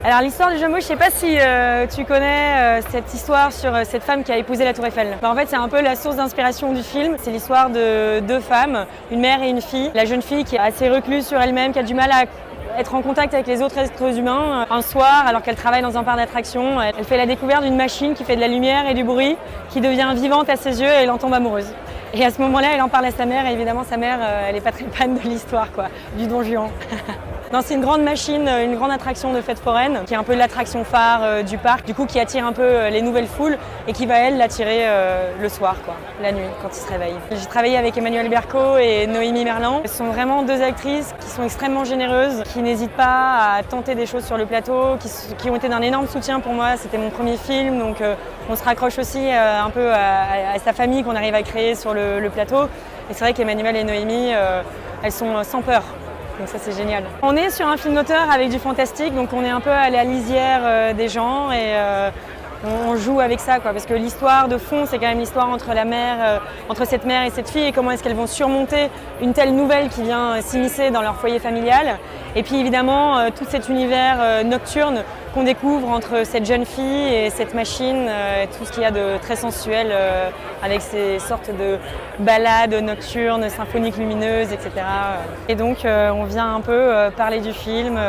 Alors l'histoire du jumeau, je sais pas si tu connais cette histoire sur cette femme qui a épousé la Tour Eiffel. En fait, c'est un peu la source d'inspiration du film. C'est l'histoire de deux femmes, une mère et une fille. La jeune fille qui est assez recluse sur elle-même, qui a du mal à être en contact avec les autres êtres humains. Un soir, alors qu'elle travaille dans un parc d'attractions, elle fait la découverte d'une machine qui fait de la lumière et du bruit, qui devient vivante à ses yeux et elle en tombe amoureuse. Et à ce moment-là, elle en parle à sa mère et évidemment sa mère, elle n'est pas très fan de l'histoire, quoi, du Don Juan. Non, c'est une grande machine, une grande attraction de fête foraine, qui est un peu l'attraction phare du parc, du coup qui attire un peu les nouvelles foules et qui va, elle, l'attirer le soir, quoi, la nuit, quand il se réveille. J'ai travaillé avec Emmanuelle Berco et Noémie Merlan. Ce sont vraiment deux actrices qui sont extrêmement généreuses, qui n'hésitent pas à tenter des choses sur le plateau, qui ont été d'un énorme soutien pour moi. C'était mon premier film, donc on se raccroche aussi un peu à sa famille qu'on arrive à créer sur le plateau. Et c'est vrai qu'Emmanuelle et Noémie, elles sont sans peur. Donc ça c'est génial. On est sur un film d'auteur avec du fantastique, donc on est un peu à la lisière des gens et on joue avec ça, quoi, parce que l'histoire de fond c'est quand même l'histoire entre la mère, entre cette mère et cette fille et comment est-ce qu'elles vont surmonter une telle nouvelle qui vient s'immiscer dans leur foyer familial. Et puis évidemment tout cet univers nocturne qu'on découvre entre cette jeune fille et cette machine, et tout ce qu'il y a de très sensuel avec ces sortes de ballades nocturnes, symphoniques lumineuses, etc. Et donc on vient un peu parler du film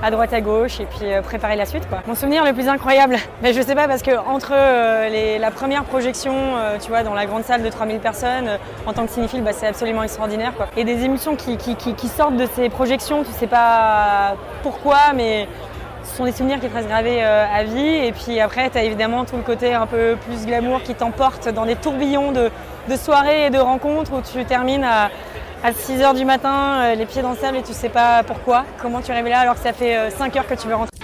à droite à gauche et puis préparer la suite, quoi. Mon souvenir le plus incroyable, mais je sais pas parce que entre la première projection, tu vois, dans la grande salle de 3000 personnes, en tant que cinéphile, bah, c'est absolument extraordinaire, quoi. Et des émotions qui sortent de ces projections, tu sais pas pourquoi, mais ce sont des souvenirs qui te restent gravés à vie. Et puis après, tu as évidemment tout le côté un peu plus glamour qui t'emporte dans des tourbillons de soirées et de rencontres où tu termines à 6h du matin, les pieds dans le sable et tu sais pas pourquoi, comment tu es arrivé là alors que ça fait 5 heures que tu veux rentrer.